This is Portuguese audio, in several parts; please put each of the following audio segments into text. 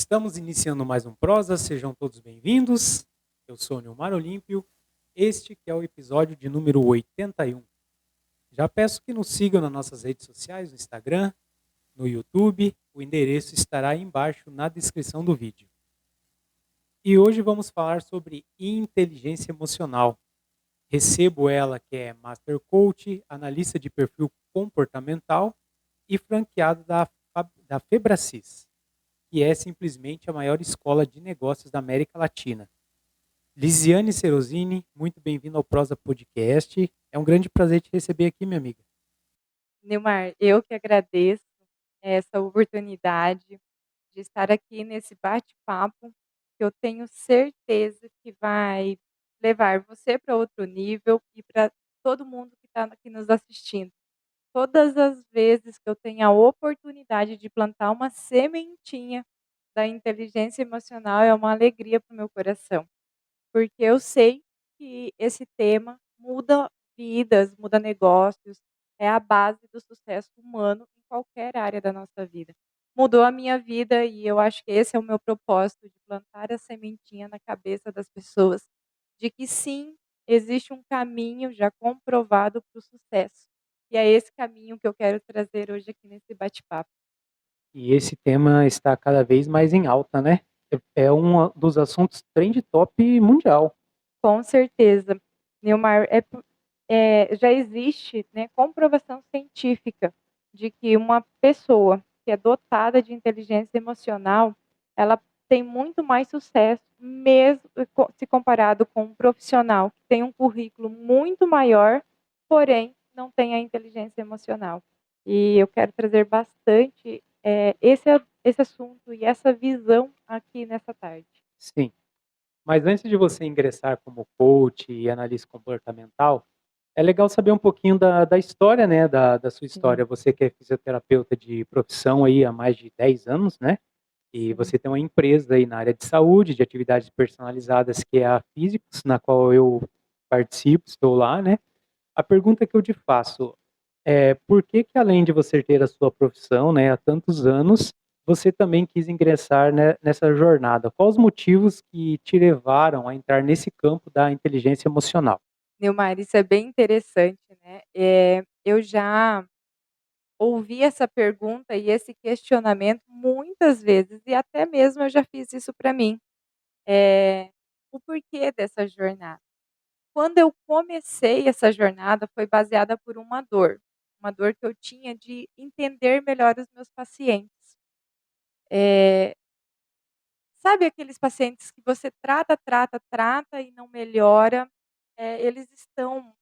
Estamos iniciando mais um Prosa, sejam todos bem-vindos. Eu sou o Nilmar Olímpio, este que é o episódio de número 81. Já peço que nos sigam nas nossas redes sociais, no Instagram, no YouTube, o endereço estará aí embaixo na descrição do vídeo. E hoje vamos falar sobre inteligência emocional. Recebo ela que é Master Coach, analista de perfil comportamental e franqueado da Febracis, que é simplesmente a maior escola de negócios da América Latina. Lisiane Serosini, muito bem-vindo ao Prosa Podcast. É um grande prazer te receber aqui, minha amiga. Nilmar, eu que agradeço essa oportunidade de estar aqui nesse bate-papo, que eu tenho certeza que vai levar você para outro nível e para todo mundo que está aqui nos assistindo. Todas as vezes que eu tenho a oportunidade de plantar uma sementinha da inteligência emocional é uma alegria para o meu coração, porque eu sei que esse tema muda vidas, muda negócios, é a base do sucesso humano em qualquer área da nossa vida. Mudou a minha vida e eu acho que esse é o meu propósito, de plantar a sementinha na cabeça das pessoas, de que sim, existe um caminho já comprovado para o sucesso. E é esse caminho que eu quero trazer hoje aqui nesse bate-papo. E esse tema está cada vez mais em alta, né? É um dos assuntos trend top mundial. Com certeza. Nilmar, já existe, né, comprovação científica de que uma pessoa que é dotada de inteligência emocional, ela tem muito mais sucesso, mesmo se comparado com um profissional que tem um currículo muito maior, porém não tem a inteligência emocional. E eu quero trazer bastante esse assunto e essa visão aqui nessa tarde. Sim. Mas antes de você ingressar como coach e analista comportamental, é legal saber um pouquinho da história, né, da sua Sim, história. Você que é fisioterapeuta de profissão aí há mais de 10 anos, né? E sim. você tem uma empresa aí na área de saúde, de atividades personalizadas, que é a Físicos, na qual eu participo, estou lá, né? A pergunta que eu te faço é por que que além de você ter a sua profissão, né, há tantos anos, você também quis ingressar, né, nessa jornada? Quais os motivos que te levaram a entrar nesse campo da inteligência emocional? Nilmar, isso é bem interessante, né. Eu já ouvi essa pergunta e esse questionamento muitas vezes e até mesmo eu já fiz isso para mim. O porquê dessa jornada. Quando eu comecei essa jornada foi baseada por uma dor que eu tinha de entender melhor os meus pacientes. Eh Sabe aqueles pacientes que você trata, trata, trata e não melhora? Eles estão,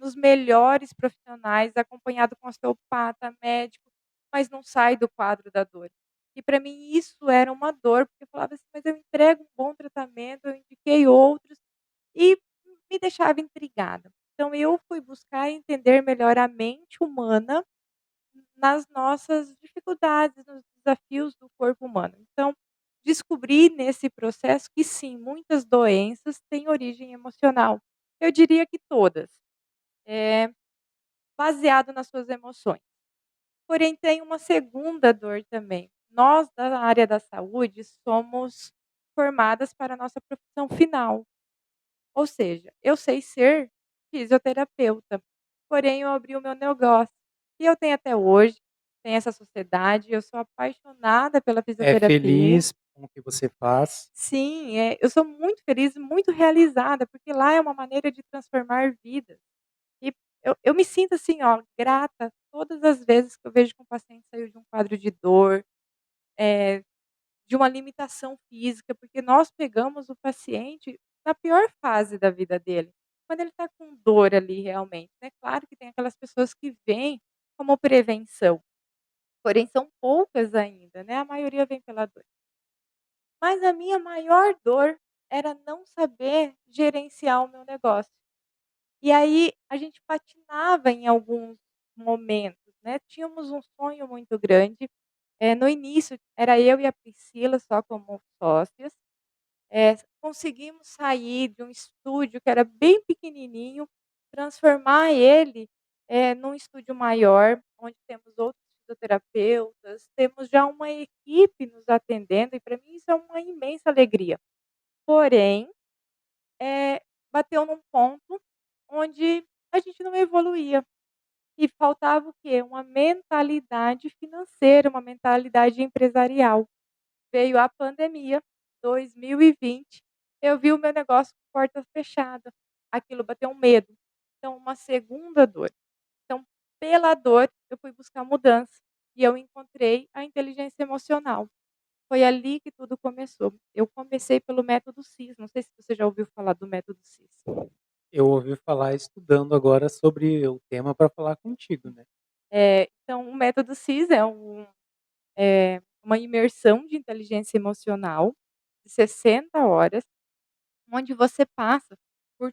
nos melhores profissionais, acompanhado com osteopata, médico, mas não sai do quadro da dor. E para mim isso era uma dor, porque eu falava assim: "Mas eu entrego um bom tratamento, eu indiquei outros", e me deixava intrigada. Então eu fui buscar entender melhor a mente humana nas nossas dificuldades, nos desafios do corpo humano. Então, descobri nesse processo que sim, muitas doenças têm origem emocional. Eu diria que todas, eh, baseado nas suas emoções. Porém, tem uma segunda dor também. Nós, da área da saúde, somos formadas para a nossa profissão final. Ou seja, eu sei ser fisioterapeuta, porém eu abri o meu negócio. E eu tenho até hoje, tenho essa sociedade, eu sou apaixonada pela É fisioterapia. feliz com o que você faz? Sim, eu sou muito feliz e muito realizada, porque lá é uma maneira de transformar vidas. E eu me sinto assim, ó, grata todas as vezes que eu vejo que um paciente saiu de um quadro de dor, eh, de uma limitação física, porque nós pegamos o paciente na pior fase da vida dele, quando ele está com dor ali realmente, né. Claro que tem aquelas pessoas que vêm como prevenção, porém são poucas ainda, né, a maioria vem pela dor. Mas a minha maior dor era não saber gerenciar o meu negócio. E aí a gente patinava em alguns momentos, né, tínhamos um sonho muito grande, no início era eu e a Priscila só como sócias. Conseguimos sair de um estúdio que era bem pequenininho, transformar ele, num estúdio maior, onde temos outros fisioterapeutas, temos já uma equipe nos atendendo e para mim isso é uma imensa alegria. Porém, bateu num ponto onde a gente não evoluía e faltava o quê? Uma mentalidade financeira, uma mentalidade empresarial. Veio a pandemia, 2020, eu vi o meu negócio com porta fechada, aquilo bateu um medo, então uma segunda dor. Então, pela dor, eu fui buscar mudança e eu encontrei a inteligência emocional. Foi ali que tudo começou. Eu comecei pelo método CIS, não sei se você já ouviu falar do método CIS. Eu ouvi falar estudando agora sobre o tema para falar contigo, né. Então o método CIS uma imersão de inteligência emocional de 60 horas, onde você passa por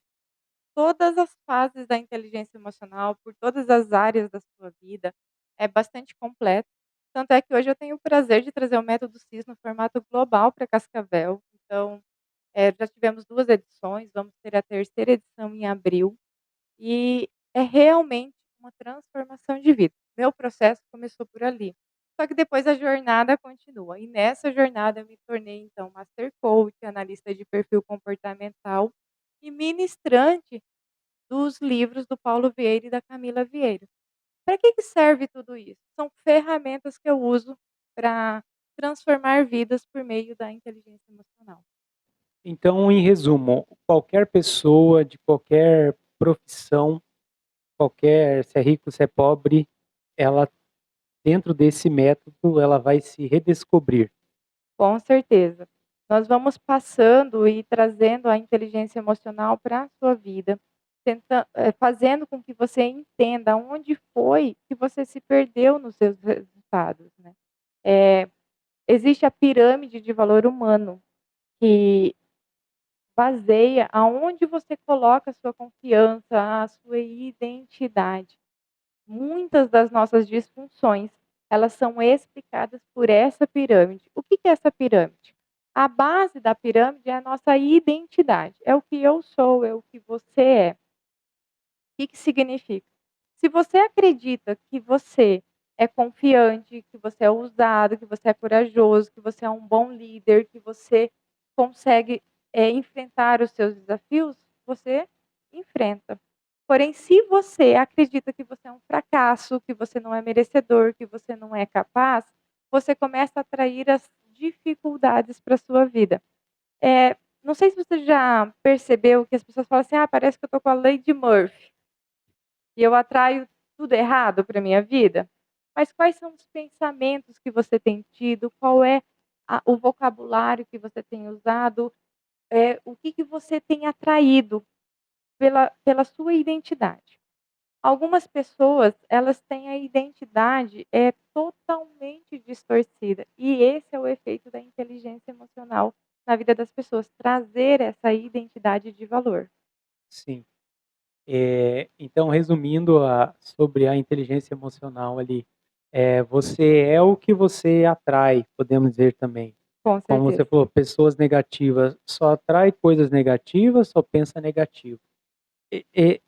todas as fases da inteligência emocional, por todas as áreas da sua vida. É bastante completo. Tanto é que hoje eu tenho o prazer de trazer o método CIS no formato global para Cascavel. Então, já tivemos 2 edições, vamos ter a terceira edição em abril. E é realmente uma transformação de vida. Meu processo começou por ali. Só que depois a jornada continua. E nessa jornada eu me tornei, então, master coach, analista de perfil comportamental e ministrante dos livros do Paulo Vieira e da Camila Vieira. Para que serve tudo isso? São ferramentas que eu uso para transformar vidas por meio da inteligência emocional. Então, em resumo, qualquer pessoa de qualquer profissão, qualquer se é rico, se é pobre, ela dentro desse método, ela vai se redescobrir. Com certeza. Nós vamos passando e trazendo a inteligência emocional para a sua vida, fazendo com que você entenda onde foi que você se perdeu nos seus resultados, né. Eh, Existe a pirâmide de valor humano, que baseia aonde você coloca a sua confiança, a sua identidade. Muitas das nossas disfunções, elas são explicadas por essa pirâmide. O que é essa pirâmide? A base da pirâmide é a nossa identidade, é o que eu sou, é o que você é. O que significa? Se você acredita que você é confiante, que você é ousado, que você é corajoso, que você é um bom líder, que você consegue, enfrentar os seus desafios, você enfrenta. Porém, se você acredita que você é um fracasso, que você não é merecedor, que você não é capaz, você começa a atrair as dificuldades para a sua vida. Não sei se você já percebeu que as pessoas falam assim: "Ah, parece que eu estou com a lei de Murphy". E eu atraio tudo errado para minha vida? Mas quais são os pensamentos que você tem tido? Qual é o vocabulário que você tem usado? O que você tem atraído pela sua identidade? Algumas pessoas, elas têm a identidade totalmente distorcida, e esse é o efeito da inteligência emocional na vida das pessoas, trazer essa identidade de valor. Sim. Então resumindo sobre a inteligência emocional ali, você é o que você atrai, podemos dizer também. Com Como você certeza. falou, pessoas negativas só atrai coisas negativas, só pensa negativo.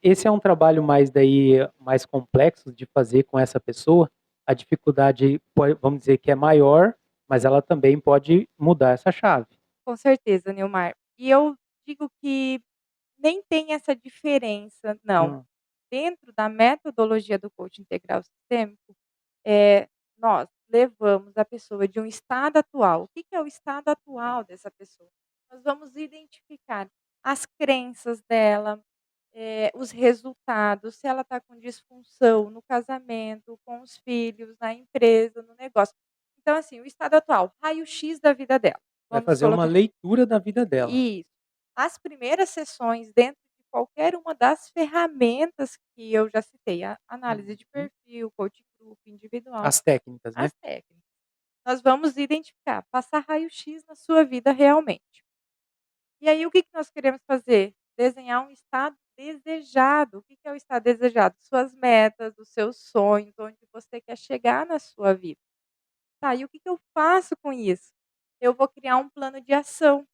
Esse é um trabalho mais daí, mais complexo de fazer com essa pessoa? A dificuldade vamos dizer que é maior, mas ela também pode mudar essa chave. Com certeza, Nilmar. E eu digo que nem tem essa diferença, não. Hum, Dentro da metodologia do coaching integral sistêmico, nós levamos a pessoa de um estado atual. O que que é o estado atual dessa pessoa? Nós vamos identificar as crenças dela, os resultados, se ela está com disfunção no casamento, com os filhos, na empresa, no negócio. Então, assim, o estado atual, raio-x da vida dela. vai Vamos fazer uma colocar leitura da vida dela. isso. As primeiras sessões dentro de qualquer uma das ferramentas que eu já citei, a análise de Uhum. perfil, coaching grupo, individual, As técnicas, né? as técnicas. Nós vamos identificar, passar raio-x na sua vida realmente. E aí o que que nós queremos fazer? Desenhar um estado desejado. O que que é o estado desejado? Suas metas, os seus sonhos, onde você quer chegar na sua vida. Tá, e o que que eu faço com isso? Eu vou criar um plano de ação.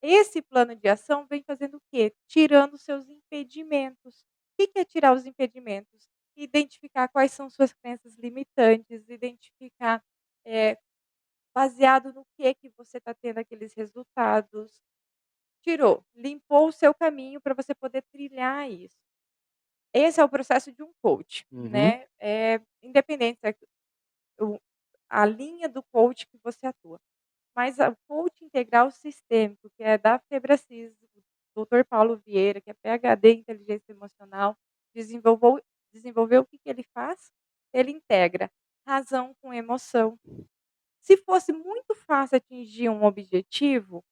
Esse plano de ação vem fazendo o quê? Tirando os seus impedimentos. O que que é tirar os impedimentos? identificar quais são suas crenças limitantes, identificar, eh, baseado no que você está tendo aqueles resultados. Tirou, limpou o seu caminho para você poder trilhar isso. Esse é o processo de um coach, Uhum. né, independente se é o a linha do coach que você atua. Mas o coach integral sistêmico, que é da Febracis, do doutor Paulo Vieira, que é PhD em inteligência emocional, desenvolveu desenvolveu o que ele faz? Ele integra razão com emoção. Se fosse muito fácil atingir um objetivo,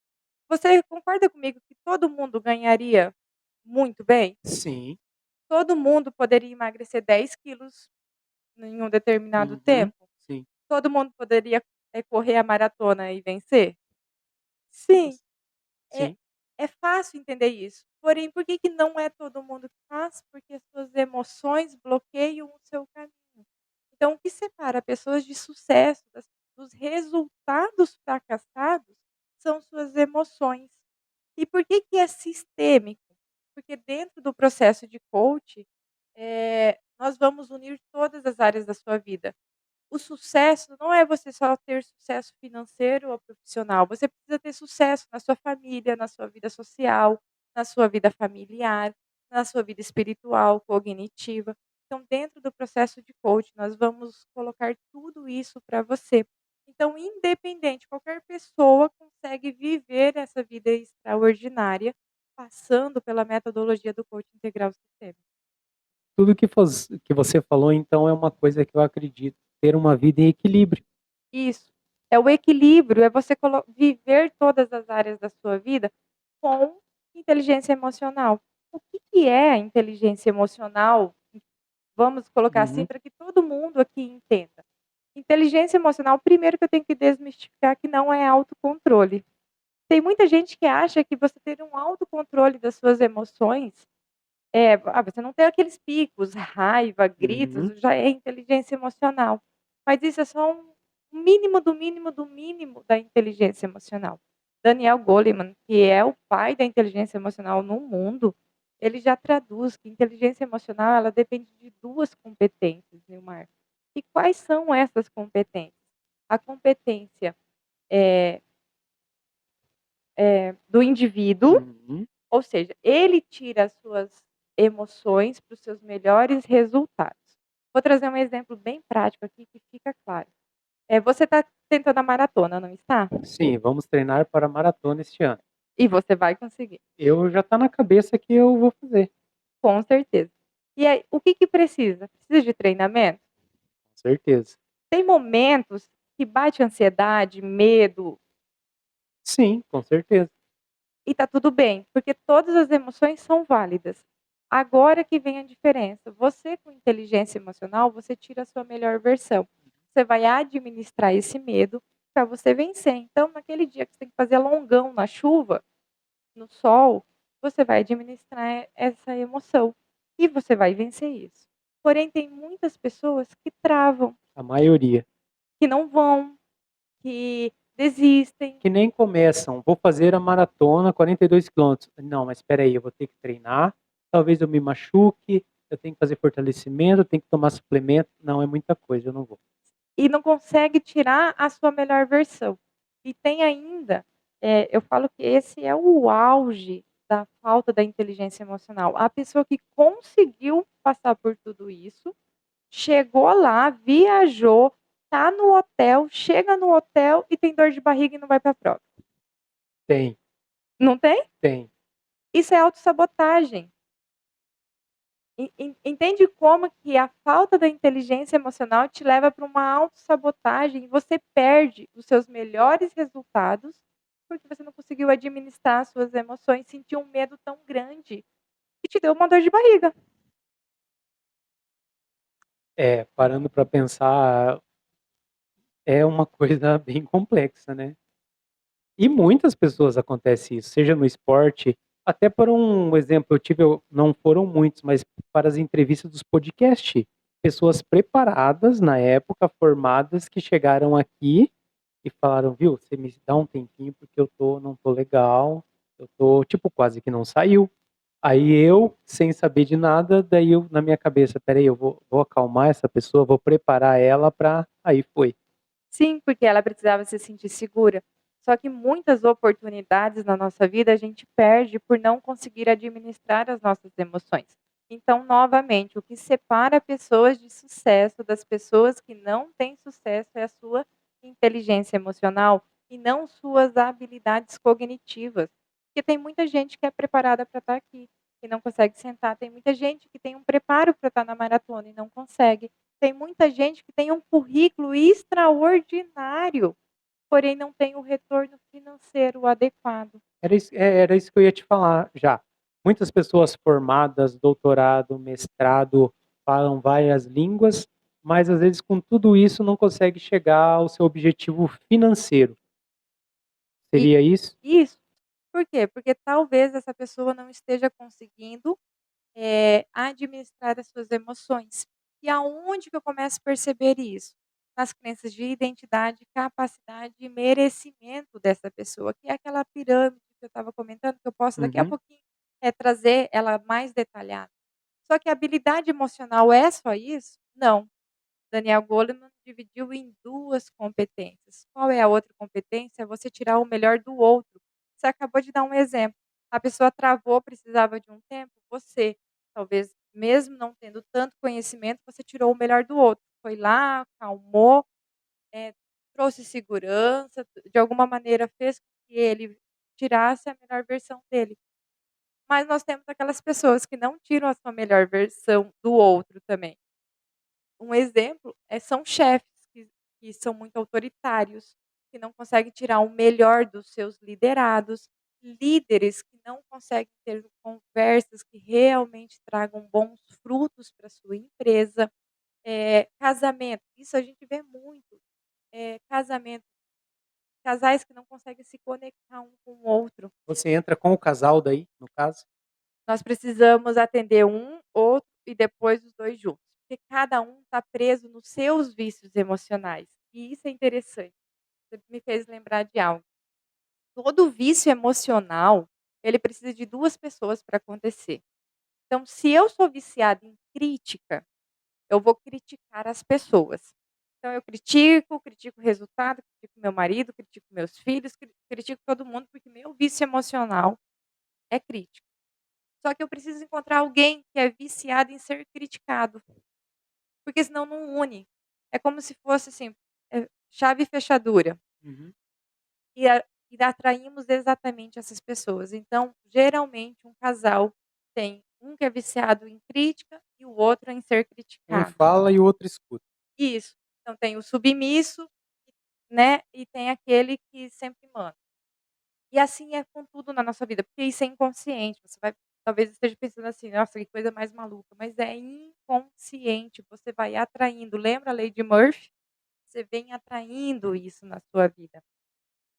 você concorda comigo que todo mundo ganharia muito bem? Sim. Todo mundo poderia emagrecer 10 quilos em um determinado Uhum. tempo? Sim. Todo mundo poderia, correr a maratona e vencer? Sim. É Sim. é fácil entender isso. Porém, por que que não é todo mundo que faz? Porque as suas emoções bloqueiam o seu caminho. Então, o que separa pessoas de sucesso dos resultados fracassados são suas emoções. E por que que é sistêmico? Porque dentro do processo de coach, nós vamos unir todas as áreas da sua vida. O sucesso não é você só ter sucesso financeiro ou profissional, você precisa ter sucesso na sua família, na sua vida social, na sua vida familiar, na sua vida espiritual, cognitiva. Então, dentro do processo de coaching, nós vamos colocar tudo isso para você. Então, independente, qualquer pessoa consegue viver essa vida extraordinária passando pela metodologia do coaching integral sistêmico. Tudo que você falou, então, é uma coisa que eu acredito, ter uma vida em equilíbrio. Isso. É o equilíbrio, é você viver todas as áreas da sua vida com inteligência emocional. O que que é a inteligência emocional? Vamos colocar assim Uhum. para que todo mundo aqui entenda. Inteligência emocional, primeiro que eu tenho que desmistificar que não é autocontrole. Tem muita gente que acha que você ter um autocontrole das suas emoções você não tem aqueles picos, raiva, gritos, Uhum. já é inteligência emocional. Mas isso é só um mínimo do mínimo do mínimo da inteligência emocional. Daniel Goleman, que é o pai da inteligência emocional no mundo, ele já traduz que inteligência emocional ela depende de 2 competências, Nilmar. E quais são essas competências? A competência, eh do indivíduo, Uhum. ou seja, ele tira as suas emoções para os seus melhores resultados. Vou trazer um exemplo bem prático aqui que fica claro. Você está tentando a maratona, não está? Sim, vamos treinar para a maratona este ano. E você vai conseguir, Eu já está na cabeça que eu vou fazer, com certeza. E aí, o que que precisa? Precisa de treinamento? com certeza. Tem momentos que bate ansiedade, medo, Sim, com certeza. e tá tudo bem, porque todas as emoções são válidas. Agora que vem a diferença, você com inteligência emocional, você tira a sua melhor versão. Você vai administrar esse medo para você vencer. Então, naquele dia que você tem que fazer longão na chuva, no sol, você vai administrar essa emoção e você vai vencer isso. Porém, tem muitas pessoas que travam, A maioria. que não vão, que desistem. Que nem começam, vou fazer a maratona 42 quilômetros. Não, mas espera aí, eu vou ter que treinar, talvez eu me machuque, eu tenho que fazer fortalecimento, eu tenho que tomar suplemento. Não, é muita coisa, eu não vou. E não consegue tirar a sua melhor versão. E tem ainda, eu falo que esse é o auge da falta da inteligência emocional. A pessoa que conseguiu passar por tudo isso, chegou lá, viajou, tá no hotel, chega no hotel e tem dor de barriga e não vai para a prova. Tem, Não tem? tem. Isso é autossabotagem. Entende como que a falta da inteligência emocional te leva para uma autossabotagem e você perde os seus melhores resultados, porque você não conseguiu administrar as suas emoções, sentiu um medo tão grande que te deu uma dor de barriga. É, parando para pensar, é uma coisa bem complexa, né. E muitas pessoas acontece isso, seja no esporte, até por um exemplo, não foram muitos, mas para as entrevistas dos podcast, pessoas preparadas na época, formadas, que chegaram aqui e falaram: "Viu, você me dá um tempinho porque eu não tô legal, eu tô", tipo, quase que não saiu. Aí eu, sem saber de nada, daí eu na minha cabeça: "Espera aí, eu vou acalmar essa pessoa, vou preparar ela pra". Aí foi. Sim, porque ela precisava se sentir segura. Só que muitas oportunidades na nossa vida a gente perde por não conseguir administrar as nossas emoções. Então, novamente, o que separa pessoas de sucesso das pessoas que não têm sucesso é a sua inteligência emocional e não suas habilidades cognitivas. Porque tem muita gente que é preparada para estar aqui e não consegue sentar. Tem muita gente que tem um preparo para estar na maratona e não consegue. Tem muita gente que tem um currículo extraordinário, porém não tem o retorno financeiro adequado. Era isso que eu ia te falar já. Muitas pessoas formadas, doutorado, mestrado, falam várias línguas, mas às vezes com tudo isso não consegue chegar ao seu objetivo financeiro. E Seria isso? isso, por quê? Porque talvez essa pessoa não esteja conseguindo, administrar as suas emoções. E aonde que eu começo a perceber isso? Nas crenças de identidade, capacidade e merecimento dessa pessoa, que é aquela pirâmide que eu estava comentando, que eu posso daqui a Uhum. pouquinho, trazer ela mais detalhada. Só que a habilidade emocional é só isso? Não. Daniel Goleman dividiu em 2 competências. Qual é a outra competência? É você tirar o melhor do outro. Você acabou de dar um exemplo. A pessoa travou, precisava de um tempo, você, talvez mesmo não tendo tanto conhecimento, você tirou o melhor do outro. Foi lá, acalmou, trouxe segurança, de alguma maneira fez com que ele tirasse a melhor versão dele. Mas nós temos aquelas pessoas que não tiram a sua melhor versão do outro também. Um exemplo, são chefes que são muito autoritários, que não conseguem tirar o melhor dos seus liderados, líderes que não conseguem ter conversas que realmente tragam bons frutos para sua empresa. Casamento, isso a gente vê muito, casamento, casais que não conseguem se conectar um com o outro. Você entra com o casal daí, no caso? Nós precisamos atender um, outro e depois os 2 juntos, porque cada um está preso nos seus vícios emocionais, e isso é interessante. Você me fez lembrar de algo. Todo vício emocional, ele precisa de 2 pessoas para acontecer. Então, se eu sou viciada em crítica, eu vou criticar as pessoas. Então eu critico o resultado, critico meu marido, critico meus filhos, critico todo mundo, porque meu vício emocional é crítico. Só que eu preciso encontrar alguém que é viciado em ser criticado, porque senão não une. É como se fosse assim, chave e fechadura, Uhum. e atraímos exatamente essas pessoas. Então, geralmente um casal tem um que é viciado em crítica e o outro em ser Um criticado. fala e o outro escuta. Isso. Então tem o submisso, né, e tem aquele que sempre manda. E assim é com tudo na nossa vida, porque isso é inconsciente, você vai talvez esteja pensando assim: "Nossa, que coisa mais maluca", mas é inconsciente, você vai atraindo. Lembra a lei de Murphy? Você vem atraindo isso na sua vida.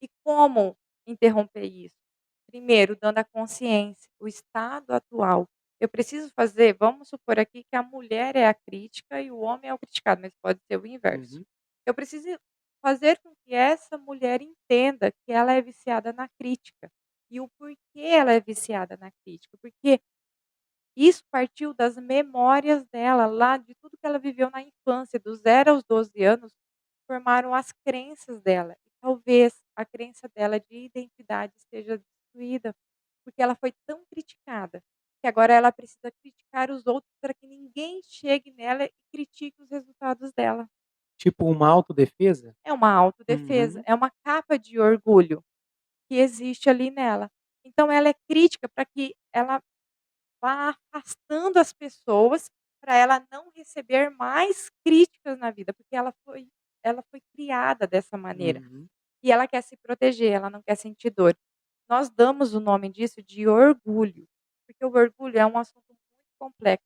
E como interromper isso? Primeiro, dando a consciência, o estado atual. Eu preciso fazer, vamos supor aqui que a mulher é a crítica e o homem é o criticado, mas pode ser o inverso. Uhum. Eu preciso fazer com que essa mulher entenda que ela é viciada na crítica. E o porquê ela é viciada na crítica. Porque isso partiu das memórias dela, lá de tudo que ela viveu na infância, dos 0 aos 12 anos, formaram as crenças dela. E talvez a crença dela de identidade esteja destruída, porque ela foi tão criticada, que agora ela precisa criticar os outros para que ninguém chegue nela e critique os resultados dela. Tipo uma autodefesa? É uma autodefesa, Uhum. é uma capa de orgulho que existe ali nela. Então ela é crítica para que ela vá afastando as pessoas, para ela não receber mais críticas na vida, porque ela foi criada dessa maneira. Uhum. E ela quer se proteger, ela não quer sentir dor. Nós damos o nome disso de orgulho, porque o orgulho é um assunto muito complexo,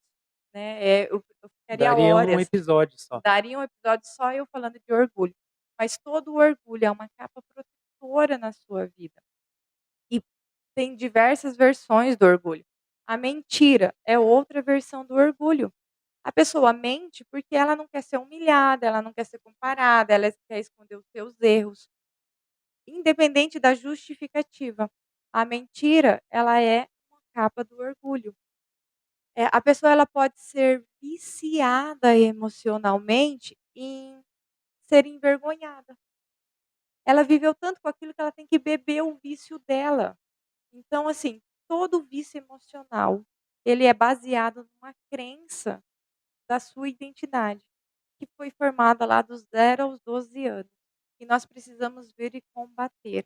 né, eu ficaria Daria um horas, episódio só. daria um episódio só eu falando de orgulho. Mas todo o orgulho é uma capa protetora na sua vida. E tem diversas versões do orgulho. A mentira é outra versão do orgulho. A pessoa mente porque ela não quer ser humilhada, ela não quer ser comparada, ela quer esconder os seus erros, independente da justificativa. A mentira, ela é capa do orgulho. A pessoa ela pode ser viciada emocionalmente em ser envergonhada. Ela viveu tanto com aquilo que ela tem que beber o vício dela. Então, assim, todo vício emocional, ele é baseado numa crença da sua identidade, que foi formada lá dos 0 aos 12 anos. E nós precisamos ver e combater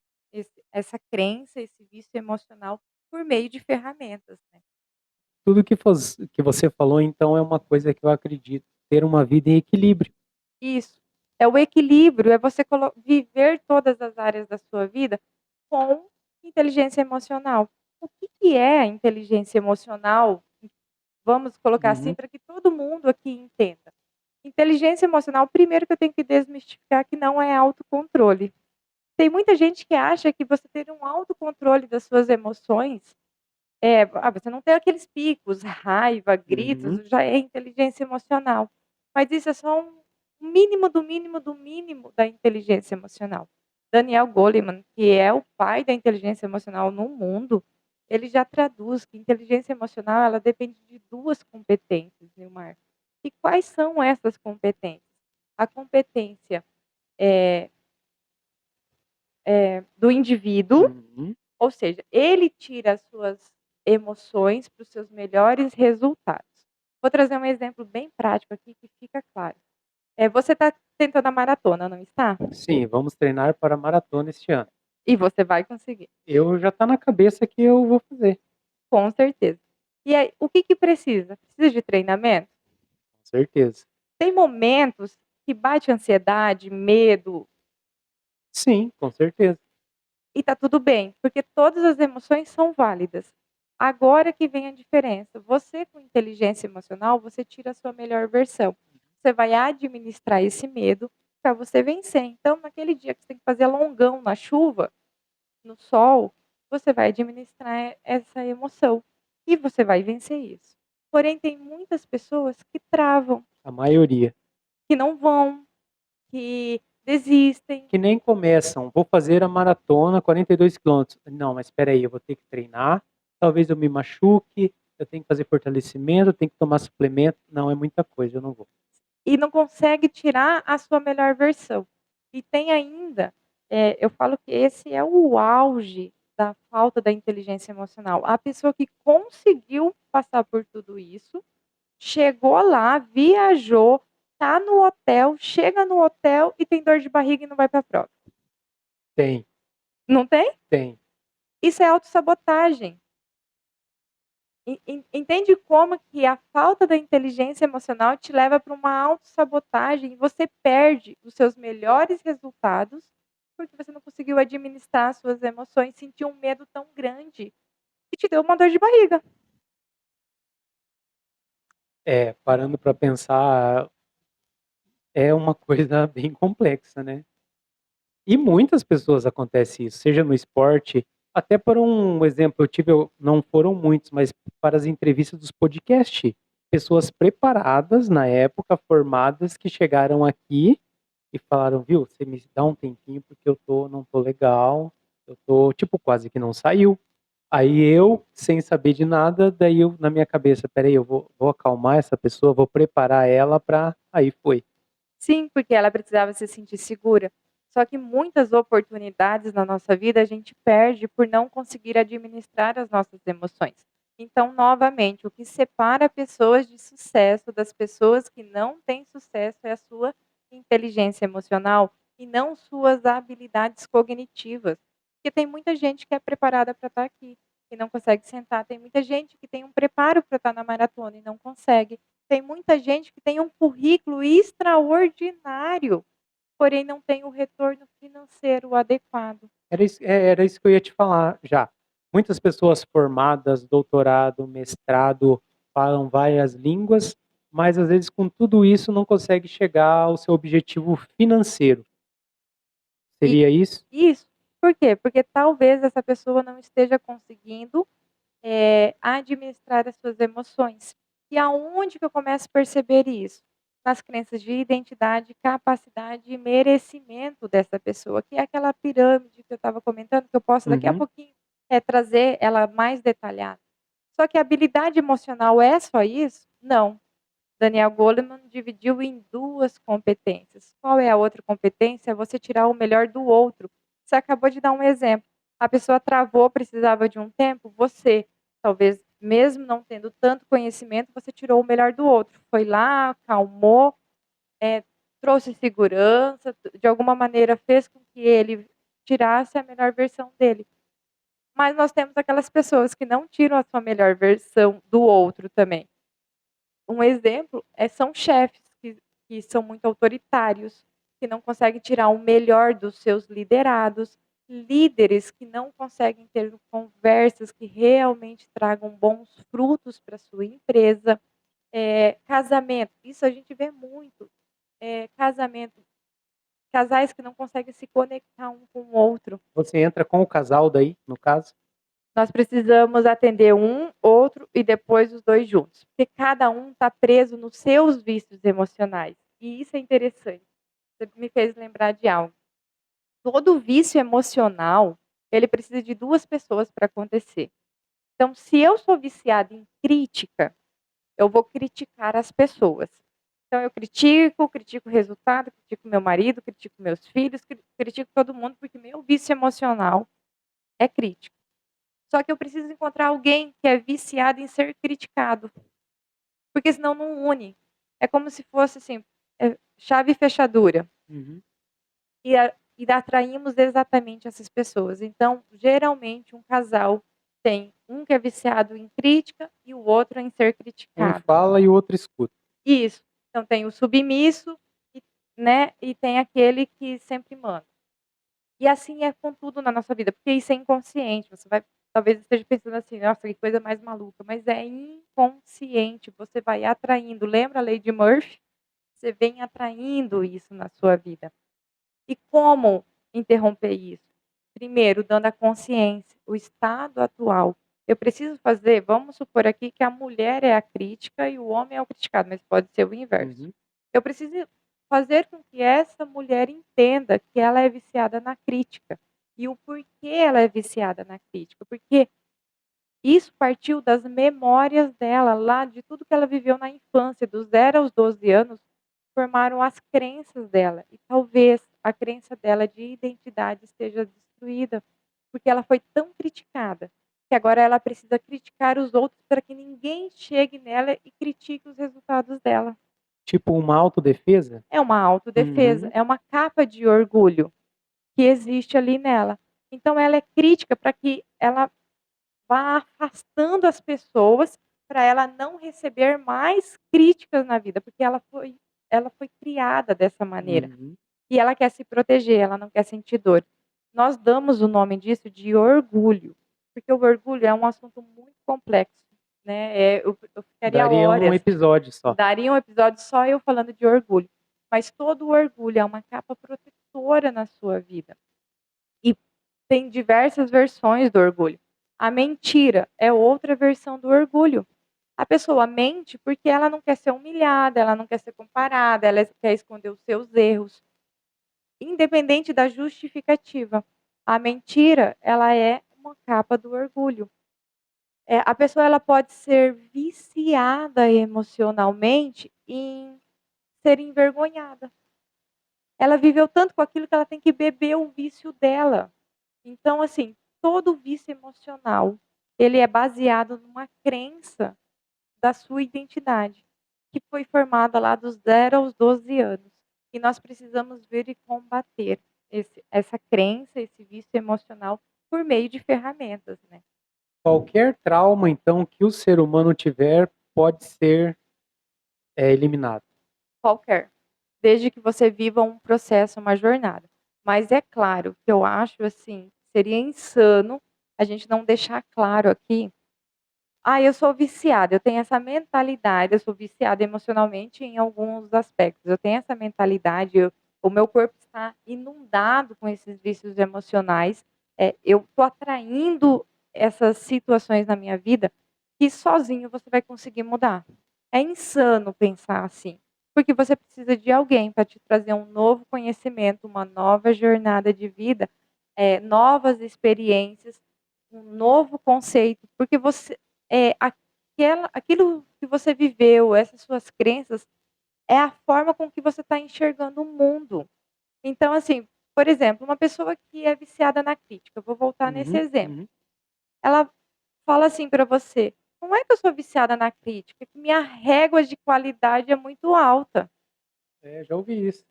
essa crença, esse vício emocional por meio de ferramentas, né. Tudo que você falou, então, é uma coisa que eu acredito, ter uma vida em equilíbrio. Isso. É o equilíbrio, é você viver todas as áreas da sua vida com inteligência emocional. O que que é a inteligência emocional? Vamos colocar assim Uhum, para que todo mundo aqui entenda. Inteligência emocional, primeiro que eu tenho que desmistificar que não é autocontrole. Tem muita gente que acha que você ter um autocontrole das suas emoções você não tem aqueles picos, raiva, gritos, uhum. já é inteligência emocional. Mas isso é só um mínimo do mínimo do mínimo da inteligência emocional. Daniel Goleman, que é o pai da inteligência emocional no mundo, ele já traduz que inteligência emocional ela depende de 2 competências, Nilmar. E quais são essas competências? A competência, eh do indivíduo, Uhum. ou seja, ele tira as suas emoções para os seus melhores resultados. Vou trazer um exemplo bem prático aqui que fica claro. Você está tentando a maratona, não está? Sim, vamos treinar para a maratona este ano. E você vai conseguir, Eu já está na cabeça que eu vou fazer, com certeza. E aí, o que que precisa? Precisa de treinamento? com certeza. Tem momentos que bate ansiedade, medo, Sim, com certeza. e tá tudo bem, porque todas as emoções são válidas. Agora que vem a diferença, você com inteligência emocional, você tira a sua melhor versão. Você vai administrar esse medo para você vencer. Então, naquele dia que você tem que fazer longão na chuva, no sol, você vai administrar essa emoção e você vai vencer isso. Porém, tem muitas pessoas que travam, A maioria. que não vão, que desistem. Que nem começam, vou fazer a maratona 42 quilômetros. Não, mas espera aí, eu vou ter que treinar, talvez eu me machuque, eu tenho que fazer fortalecimento, eu tenho que tomar suplemento. Não, é muita coisa, eu não vou. E não consegue tirar a sua melhor versão. E tem ainda, eu falo que esse é o auge da falta da inteligência emocional. A pessoa que conseguiu passar por tudo isso, chegou lá, viajou, tá no hotel, chega no hotel e tem dor de barriga e não vai para a prova. Tem, Não tem? tem. Isso é autossabotagem. Entende como que a falta da inteligência emocional te leva para uma autossabotagem e você perde os seus melhores resultados, porque você não conseguiu administrar as suas emoções, sentiu um medo tão grande que te deu uma dor de barriga. É, parando para pensar, é uma coisa bem complexa, né. E muitas pessoas acontece isso, seja no esporte, até por um exemplo, não foram muitos, mas para as entrevistas dos podcast, pessoas preparadas na época, formadas, que chegaram aqui e falaram: "Viu, você me dá um tempinho porque não tô legal, eu tô", tipo, quase que não saiu. Aí eu, sem saber de nada, daí eu na minha cabeça: "Espera aí, eu vou acalmar essa pessoa, vou preparar ela pra", aí foi. Sim, porque ela precisava se sentir segura. Só que muitas oportunidades na nossa vida a gente perde por não conseguir administrar as nossas emoções. Então, novamente, o que separa pessoas de sucesso das pessoas que não têm sucesso é a sua inteligência emocional e não suas habilidades cognitivas. Porque tem muita gente que é preparada para estar aqui e não consegue sentar. Tem muita gente que tem um preparo para estar na maratona e não consegue. Tem muita gente que tem um currículo extraordinário, porém não tem o retorno financeiro adequado. Era isso que eu ia te falar já. Muitas pessoas formadas, doutorado, mestrado, falam várias línguas, mas às vezes com tudo isso não consegue chegar ao seu objetivo financeiro. E Seria isso? isso, por quê? Porque talvez essa pessoa não esteja conseguindo, administrar as suas emoções. E aonde que eu começo a perceber isso? Nas crenças de identidade, capacidade e merecimento dessa pessoa, que é aquela pirâmide que eu estava comentando, que eu posso daqui a Uhum. pouquinho, trazer ela mais detalhada. Só que a habilidade emocional é só isso? Não. Daniel Goleman dividiu em 2 competências. Qual é a outra competência? É você tirar o melhor do outro. Você acabou de dar um exemplo. A pessoa travou, precisava de um tempo, você, talvez mesmo não tendo tanto conhecimento, você tirou o melhor do outro. Foi lá, acalmou, trouxe segurança, de alguma maneira fez com que ele tirasse a melhor versão dele. Mas nós temos aquelas pessoas que não tiram a sua melhor versão do outro também. Um exemplo são chefes que são muito autoritários, que não conseguem tirar o melhor dos seus liderados, líderes que não conseguem ter conversas que realmente tragam bons frutos para a sua empresa. Casamento, isso a gente vê muito. Casamento, casais que não conseguem se conectar um com o outro. Você entra com o casal daí, no caso? Nós precisamos atender um, outro e depois os 2 juntos, porque cada um está preso nos seus vícios emocionais. E isso é interessante. Você me fez lembrar de algo. Todo vício emocional, ele precisa de 2 pessoas para acontecer. Então, se eu sou viciada em crítica, eu vou criticar as pessoas. Então, eu critico o resultado, critico meu marido, critico meus filhos, critico todo mundo, porque meu vício emocional é crítico. Só que eu preciso encontrar alguém que é viciado em ser criticado, porque senão não une. É como se fosse assim, chave e fechadura. Uhum. E atraímos exatamente essas pessoas. Então, geralmente, um casal tem um que é viciado em crítica e o outro em ser Um criticado. fala e o outro escuta. Isso. Então, tem o submisso, né, e tem aquele que sempre manda. E assim é com tudo na nossa vida, porque isso é inconsciente. Você vai, talvez esteja pensando assim, nossa, que coisa mais maluca, mas é inconsciente. Você vai atraindo. Lembra a lei de Murphy? Você vem atraindo isso na sua vida. E como interromper isso? Primeiro, dando a consciência, o estado atual. Eu preciso fazer, vamos supor aqui que a mulher é a crítica e o homem é o criticado, mas pode ser o inverso. Uhum. Eu preciso fazer com que essa mulher entenda que ela é viciada na crítica. E o porquê ela é viciada na crítica. Porque isso partiu das memórias dela, lá de tudo que ela viveu na infância, dos 0 aos 12 anos, formaram as crenças dela. E talvez a crença dela de identidade esteja destruída, porque ela foi tão criticada, que agora ela precisa criticar os outros para que ninguém chegue nela e critique os resultados dela. Tipo uma autodefesa? É uma autodefesa, Uhum. é uma capa de orgulho que existe ali nela. Então ela é crítica para que ela vá afastando as pessoas para ela não receber mais críticas na vida, porque ela foi criada dessa maneira. Uhum. E ela quer se proteger, ela não quer sentir dor. Nós damos o nome disso de orgulho, porque o orgulho é um assunto muito complexo, né? Eu ficaria Daria um horas, episódio só. daria um episódio só eu falando de orgulho. Mas todo o orgulho é uma capa protetora na sua vida. E tem diversas versões do orgulho. A mentira é outra versão do orgulho. A pessoa mente porque ela não quer ser humilhada, ela não quer ser comparada, ela quer esconder os seus erros, independente da justificativa. A mentira, ela é uma capa do orgulho. A pessoa ela pode ser viciada emocionalmente em ser envergonhada. Ela viveu tanto com aquilo que ela tem que beber o vício dela. Então, assim, todo vício emocional, ele é baseado numa crença da sua identidade, que foi formada lá dos 0 aos 12 anos. E nós precisamos ver e combater essa crença, esse vício emocional, por meio de ferramentas, né? Qualquer trauma, então, que o ser humano tiver pode ser eliminado. Qualquer. Desde que você viva um processo, uma jornada. Mas é claro que eu acho assim, seria insano a gente não deixar claro aqui. Eu sou viciada, eu tenho essa mentalidade, eu sou viciada emocionalmente em alguns aspectos. Eu tenho essa mentalidade, o meu corpo está inundado com esses vícios emocionais. Eu estou atraindo essas situações na minha vida que sozinho você vai conseguir mudar. É insano pensar assim, porque você precisa de alguém para te trazer um novo conhecimento, uma nova jornada de vida, novas experiências, um novo conceito, porque aquilo que você viveu, essas suas crenças, é a forma com que você está enxergando o mundo. Então, assim, por exemplo, uma pessoa que é viciada na crítica, eu vou voltar nesse Uhum, exemplo. uhum. Ela fala assim para você: "Não é que eu sou viciada na crítica, é que minha régua de qualidade é muito alta". É, já ouvi isso.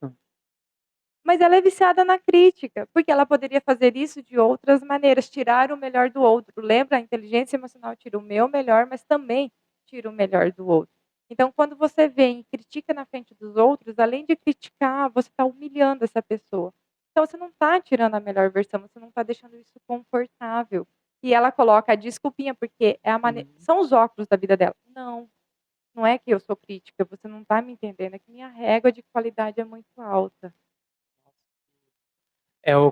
Mas ela é viciada na crítica, porque ela poderia fazer isso de outras maneiras, tirar o melhor do outro. Lembra? A inteligência emocional tira o meu melhor, mas também tira o melhor do outro. Então, quando você vem e critica na frente dos outros, além de criticar, você está humilhando essa pessoa. Então, você não está tirando a melhor versão, você não está deixando isso confortável. E ela coloca a desculpinha, porque é Uhum. são os óculos da vida dela. Não, não é que eu sou crítica, você não está me entendendo, é que minha régua de qualidade é muito alta.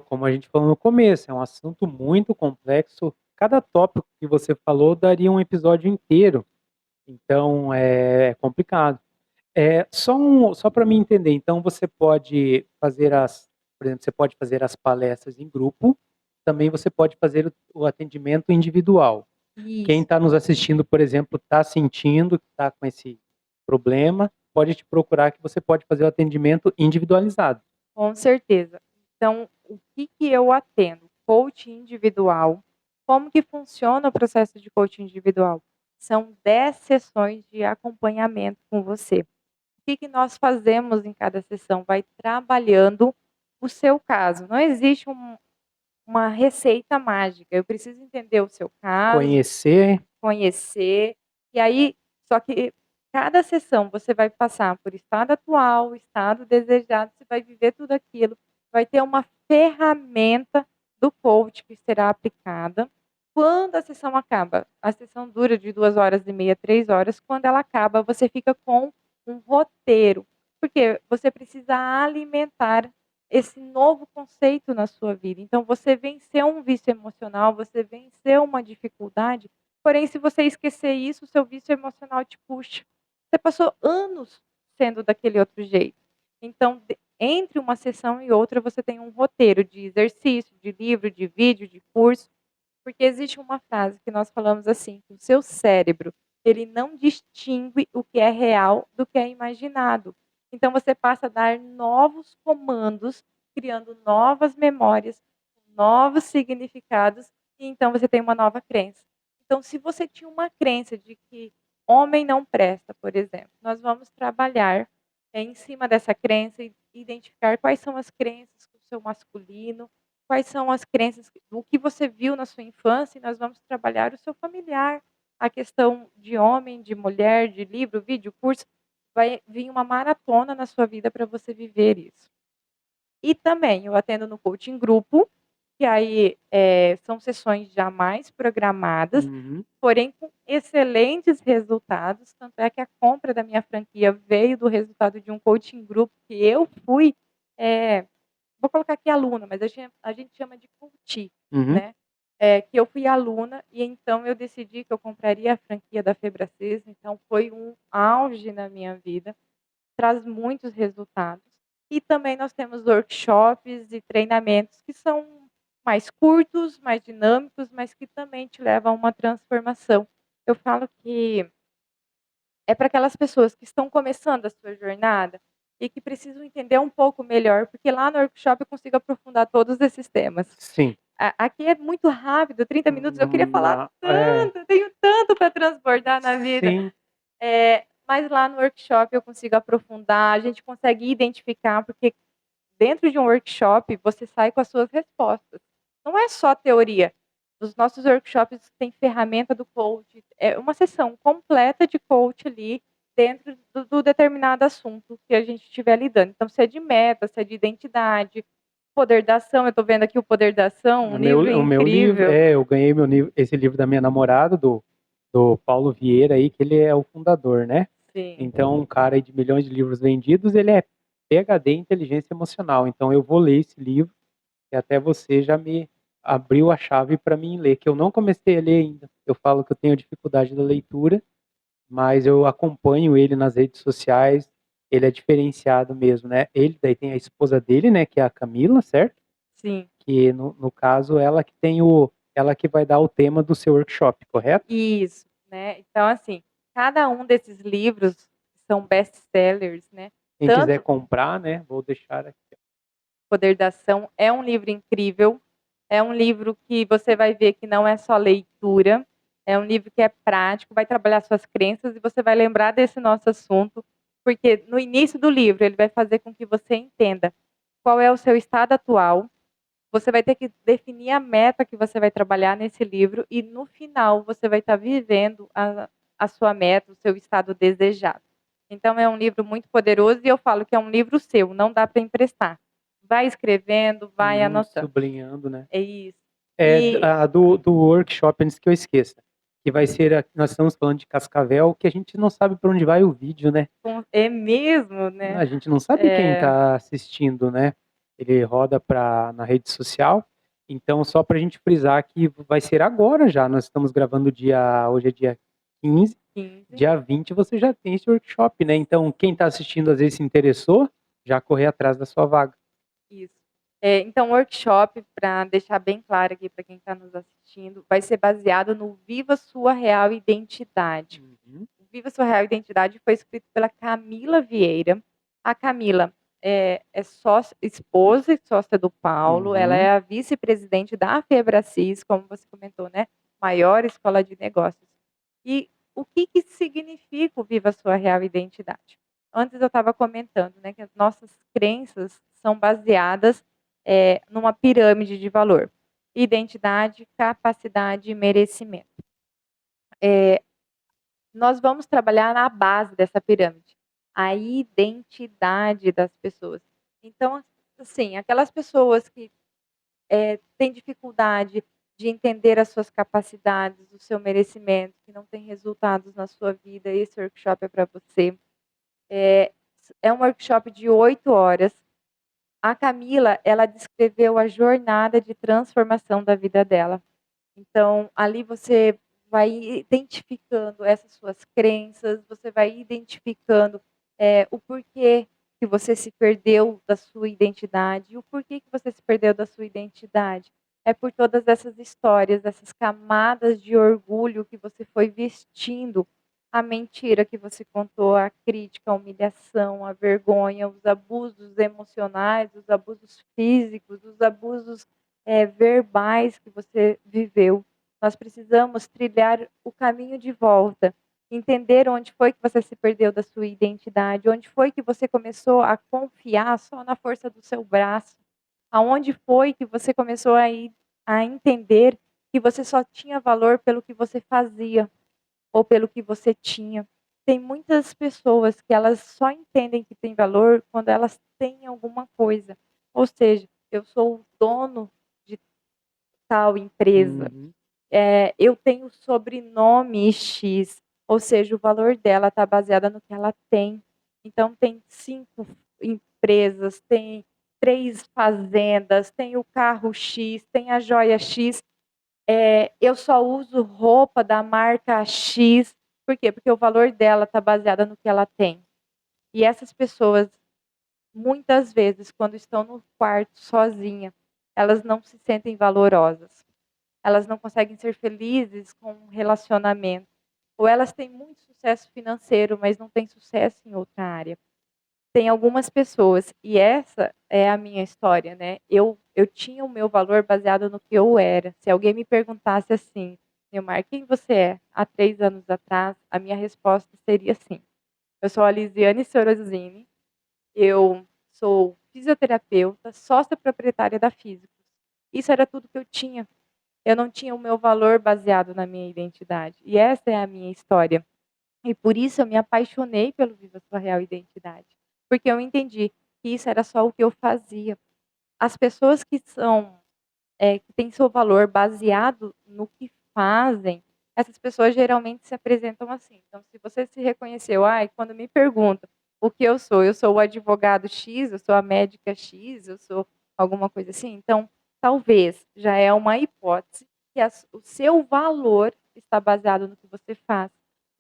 Como a gente falou no começo, é um assunto muito complexo. Cada tópico que você falou daria um episódio inteiro, então é complicado. Só para mim entender, então você pode fazer por exemplo, você pode fazer as palestras em grupo, também você pode fazer o atendimento individual. Quem Isso. está nos assistindo, por exemplo, está sentindo que está com esse problema, pode te procurar que você pode fazer o atendimento individualizado. Com certeza. Então, o que que eu atendo? Coaching individual. Como que funciona o processo de coaching individual? São 10 sessões de acompanhamento com você. O que que nós fazemos em cada sessão? Vai trabalhando o seu caso. Não existe uma receita mágica. Eu preciso entender o seu caso, Conhecer. conhecer, e aí só que cada sessão você vai passar por estado atual, estado desejado, você vai viver tudo aquilo, vai ter uma ferramenta do coach que será aplicada. Quando a sessão acaba, a sessão dura de 2 horas e meia, 3 horas, quando ela acaba, você fica com um roteiro, porque você precisa alimentar esse novo conceito na sua vida. Então você venceu um vício emocional, você venceu uma dificuldade. Porém, se você esquecer isso, o seu vício emocional te puxa. Você passou anos sendo daquele outro jeito. Então, entre uma sessão e outra, você tem um roteiro de exercício, de livro, de vídeo, de curso, porque existe uma frase que nós falamos assim, que o seu cérebro, ele não distingue o que é real do que é imaginado. Então, você passa a dar novos comandos, criando novas memórias, novos significados, e então você tem uma nova crença. Então, se você tinha uma crença de que homem não presta, por exemplo, nós vamos trabalhar em cima dessa crença e identificar quais são as crenças do seu masculino, quais são as crenças, o que você viu na sua infância, e nós vamos trabalhar o seu familiar, a questão de homem, de mulher, de livro, vídeo, curso, vai vir uma maratona na sua vida para você viver isso. E também eu atendo no coaching grupo, que aí, são sessões já mais programadas, Uhum. porém com excelentes resultados, tanto é que a compra da minha franquia veio do resultado de um coaching group que eu fui, vou colocar aqui aluna, mas a gente chama de coachee, Uhum. né, que eu fui aluna e então eu decidi que eu compraria a franquia da Febracis, então foi um auge na minha vida, traz muitos resultados. E também nós temos workshops e treinamentos que são mais curtos, mais dinâmicos, mas que também te levam a uma transformação. Eu falo que é para aquelas pessoas que estão começando a sua jornada e que precisam entender um pouco melhor, porque lá no workshop eu consigo aprofundar todos esses temas. Sim. Aqui é muito rápido, 30 minutos, eu queria falar É. tanto, eu tenho tanto para transbordar na vida. Sim. Mas lá no workshop eu consigo aprofundar, a gente consegue identificar, porque dentro de um workshop você sai com as suas respostas. Não é só teoria. Os nossos workshops têm ferramenta do coach, é uma sessão completa de coach ali dentro do determinado assunto que a gente estiver lidando. Então, se é de meta, se é de identidade, poder da ação, eu estou vendo aqui o Poder da Ação, um livro O meu livro, incrível. eu ganhei esse livro da minha namorada, do Paulo Vieira aí, que ele é o fundador, né? Sim. Então, um cara aí de milhões de livros vendidos, ele é PhD em inteligência emocional. Então, eu vou ler esse livro e até você já me abriu a chave para mim ler, que eu não comecei a ler ainda. Eu falo que eu tenho dificuldade da leitura, mas eu acompanho ele nas redes sociais. Ele é diferenciado mesmo, né? Ele daí tem a esposa dele, né, que é a Camila, certo? Sim. Que no caso ela que vai dar o tema do seu workshop, correto? Isso. né. Então, assim, cada um desses livros são best-sellers, né, Quem quiser tanto comprar, né, vou deixar aqui. Poder da Ação é um livro incrível, é um livro que você vai ver que não é só leitura, é um livro que é prático, vai trabalhar suas crenças e você vai lembrar desse nosso assunto, porque no início do livro ele vai fazer com que você entenda qual é o seu estado atual, você vai ter que definir a meta que você vai trabalhar nesse livro e no final você vai estar vivendo a sua meta, o seu estado desejado. Então é um livro muito poderoso e eu falo que é um livro seu, não dá para emprestar. Vai escrevendo, vai anotando. Sublinhando, né. É isso. É, E a do workshop, antes que eu esqueça, que vai ser nós estamos falando de Cascavel, que a gente não sabe para onde vai o vídeo, né. é mesmo, A né. gente não sabe quem É, está assistindo, né. Ele roda na rede social, então só pra gente frisar que vai ser agora já, nós estamos gravando hoje é dia 15, 15, dia 20 você já tem esse workshop, né, então quem está assistindo às vezes se interessou, já correr atrás da sua vaga. isso. Então o workshop, para deixar bem claro aqui para quem está nos assistindo, vai ser baseado no Viva Sua Real Identidade. Uhum. Viva Sua Real Identidade foi escrito pela Camila Vieira. A Camila é sócia, esposa e sócia do Paulo. Ela Uhum. é a vice-presidente da Febracis, como você comentou, né? Maior escola de negócios. E o que significa o Viva Sua Real Identidade? Antes eu estava comentando, né, que as nossas crenças são baseadas numa pirâmide de valor: identidade, capacidade e merecimento. Nós vamos trabalhar na base dessa pirâmide, a identidade das pessoas. Então, assim, aquelas pessoas que têm dificuldade de entender as suas capacidades, o seu merecimento, que não têm resultados na sua vida, esse workshop é para você. É um workshop de 8 horas. A Camila, ela descreveu a jornada de transformação da vida dela. Então, ali você vai identificando essas suas crenças, você vai identificando o porquê que você se perdeu da sua identidade. E o porquê que você se perdeu da sua identidade? É por todas essas histórias, essas camadas de orgulho que você foi vestindo, a mentira que você contou, a crítica, a humilhação, a vergonha, os abusos emocionais, os abusos físicos, os abusos verbais que você viveu. Nós precisamos trilhar o caminho de volta, entender onde foi que você se perdeu da sua identidade, onde foi que você começou a confiar só na força do seu braço, aonde foi que você começou a entender que você só tinha valor pelo que você fazia ou pelo que você tinha. Tem muitas pessoas que elas só entendem que tem valor quando elas têm alguma coisa. Ou seja, eu sou o dono de tal empresa, Uhum. eu tenho sobrenome X, ou seja, o valor dela está baseada no que ela tem. Então tem 5 empresas, tem 3 fazendas, tem o carro X, tem a joia X. Eu só uso roupa da marca X. Por quê? Porque o valor dela está baseada no que ela tem. E essas pessoas, muitas vezes, quando estão no quarto sozinha, elas não se sentem valorosas. Elas não conseguem ser felizes com um relacionamento. Ou elas têm muito sucesso financeiro, mas não têm sucesso em outra área. Tem algumas pessoas, e essa é a minha história, né? Eu tinha o meu valor baseado no que eu era. Se alguém me perguntasse assim, Neumar, quem você é? Há 3 anos atrás, a minha resposta seria assim: eu sou a Lisiane Sorosini, eu sou fisioterapeuta, sócia proprietária da Físicos. Isso era tudo que eu tinha. Eu não tinha o meu valor baseado na minha identidade. E essa é a minha história. E por isso eu me apaixonei pelo Viva Sua Real Identidade. Porque eu entendi que isso era só o que eu fazia. As pessoas que têm seu valor baseado no que fazem, essas pessoas geralmente se apresentam assim. Então, se você se reconheceu, quando me perguntam o que eu sou o advogado X, eu sou a médica X, eu sou alguma coisa assim. Então, talvez já é uma hipótese que o seu valor está baseado no que você faz.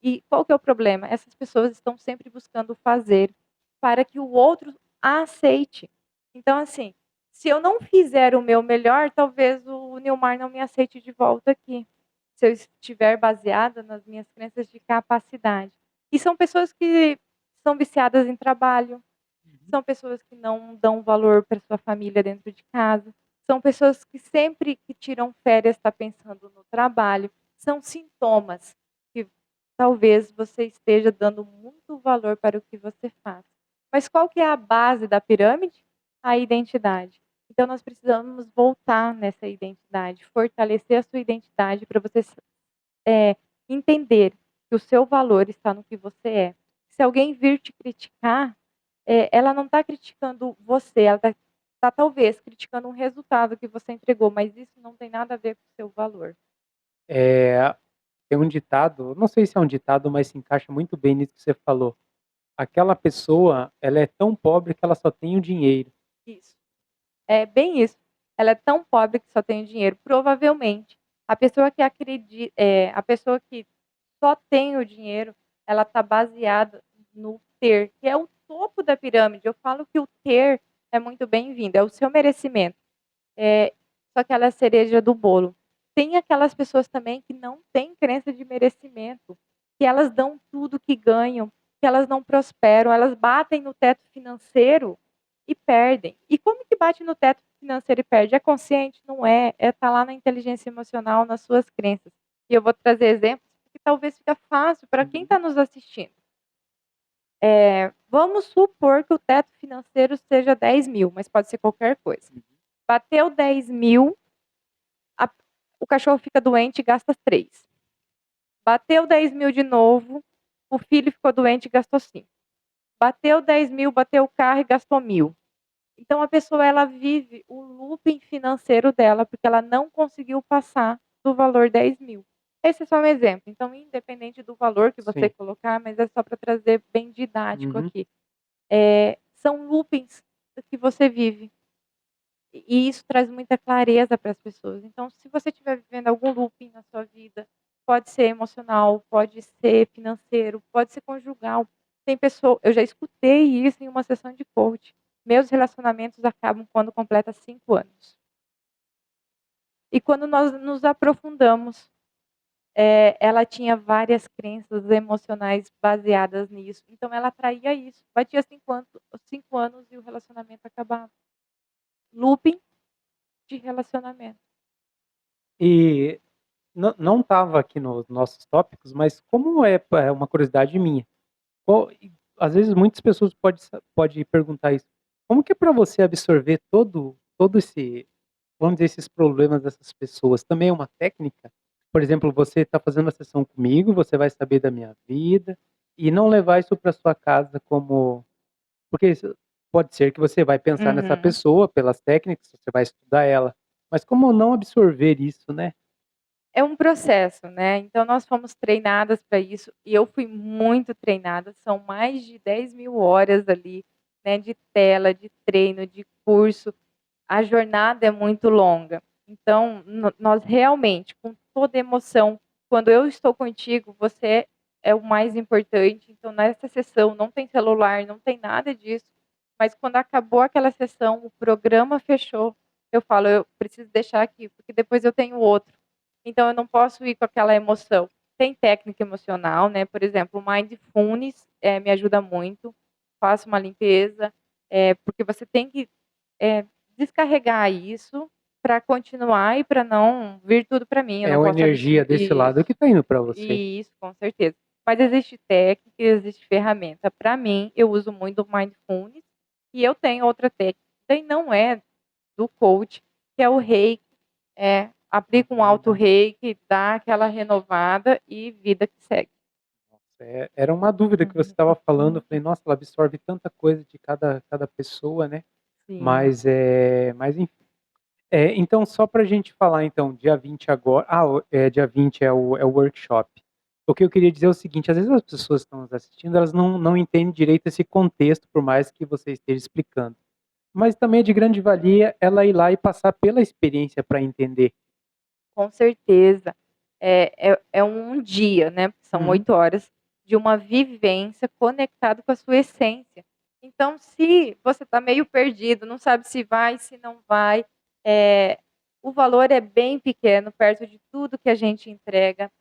E qual que é o problema? Essas pessoas estão sempre buscando fazer para que o outro a aceite. Então, assim, se eu não fizer o meu melhor, talvez o Nilmar não me aceite de volta aqui. se eu estiver baseada nas minhas crenças de capacidade. E são pessoas que são viciadas em trabalho, Uhum. são pessoas que não dão valor para sua família dentro de casa, são pessoas que sempre que tiram férias está pensando no trabalho. São sintomas que talvez você esteja dando muito valor para o que você faz. Mas qual que é a base da pirâmide? A identidade. Então nós precisamos voltar nessa identidade, fortalecer a sua identidade para você entender que o seu valor está no que você é. Se alguém vir te criticar, ela não está criticando você, ela está talvez criticando um resultado que você entregou, mas isso não tem nada a ver com o seu valor. Eh, Tem um ditado, não sei se é um ditado, mas se encaixa muito bem nisso que você falou. Aquela pessoa, ela é tão pobre que ela só tem o dinheiro. Isso. É bem isso. Ela é tão pobre que só tem o dinheiro. Provavelmente, a pessoa que acredita, a pessoa que só tem o dinheiro, ela está baseada no ter, que é o topo da pirâmide. Eu falo que o ter é muito bem-vindo, é o seu merecimento. Só que ela é a cereja do bolo. Tem aquelas pessoas também que não têm crença de merecimento, que elas dão tudo que ganham, que elas não prosperam, elas batem no teto financeiro e perdem. E como que bate no teto financeiro e perde? É consciente? Não é. É estar lá na inteligência emocional, nas suas crenças. E eu vou trazer exemplos que talvez fica fácil para quem Uhum. está nos assistindo. Vamos supor que o teto financeiro seja 10 mil, mas pode ser qualquer coisa. Uhum. Bateu 10 mil, o cachorro fica doente e gasta 3. Bateu 10 mil de novo, o filho ficou doente e gastou 5. Bateu 10 mil, bateu o carro e gastou 1.000. Então a pessoa ela vive o looping financeiro dela porque ela não conseguiu passar do valor 10 mil. Esse é só um exemplo. Então, independente do valor que você Sim. colocar, mas é só para trazer bem didático Uhum. aqui. São loopings que você vive. E isso traz muita clareza para as pessoas. Então, se você estiver vivendo algum looping na sua vida, pode ser emocional, pode ser financeiro, pode ser conjugal. Tem pessoa, eu já escutei isso em uma sessão de coach. Meus relacionamentos acabam quando completa 5 anos. E quando nós nos aprofundamos, ela tinha várias crenças emocionais baseadas nisso. Então ela atraía isso. Batia 5 anos e o relacionamento acabava. Looping de relacionamento. E não estava aqui nos nossos tópicos, mas como é uma curiosidade minha, às vezes muitas pessoas pode perguntar isso, como que é para você absorver todo esse, vamos dizer, esses problemas dessas pessoas, também é uma técnica? Por exemplo, você está fazendo uma sessão comigo, você vai saber da minha vida, e não levar isso para sua casa como, porque isso pode ser que você vai pensar nessa Uhum. pessoa pelas técnicas, você vai estudar ela, mas como não absorver isso, né? É um processo, né, então nós fomos treinadas para isso, e eu fui muito treinada, são mais de 10.000 horas ali, né, de tela, de treino, de curso, a jornada é muito longa. Então, nós realmente, com toda emoção, quando eu estou contigo, você é o mais importante, então nessa sessão não tem celular, não tem nada disso, mas quando acabou aquela sessão, o programa fechou, eu falo: "Eu preciso deixar aqui, porque depois eu tenho outro". Então eu não posso ir com aquela emoção. Tem técnica emocional, né, por exemplo, o Mindfulness, me ajuda muito, faço uma limpeza, porque você tem que, descarregar isso para continuar e para não vir tudo para mim, eu É não uma posso energia desse lado que isso, está indo para você. isso, com certeza. Mas existe técnica, existe ferramenta. Para mim, eu uso muito o Mindfulness e eu tenho outra técnica, e não é do coach, que é o Reiki. Aplica um alto Verdade. reiki, dá aquela renovada e vida que segue. Era uma dúvida que você Uhum. estava falando, eu falei: "Nossa, ela absorve tanta coisa de cada pessoa, né". Sim. Mas enfim. Então só pra gente falar então, dia 20 agora dia 20 é o workshop. O que eu queria dizer é o seguinte, às vezes as pessoas que estão nos assistindo, elas não entendem direito esse contexto, por mais que você esteja explicando. Mas também é de grande valia ela ir lá e passar pela experiência para entender. Com certeza. É um dia, né, porque são Uhum. 8 horas, de uma vivência conectado com a sua essência. Então, se você está meio perdido, não sabe se vai, se não vai, o valor é bem pequeno perto de tudo que a gente entrega.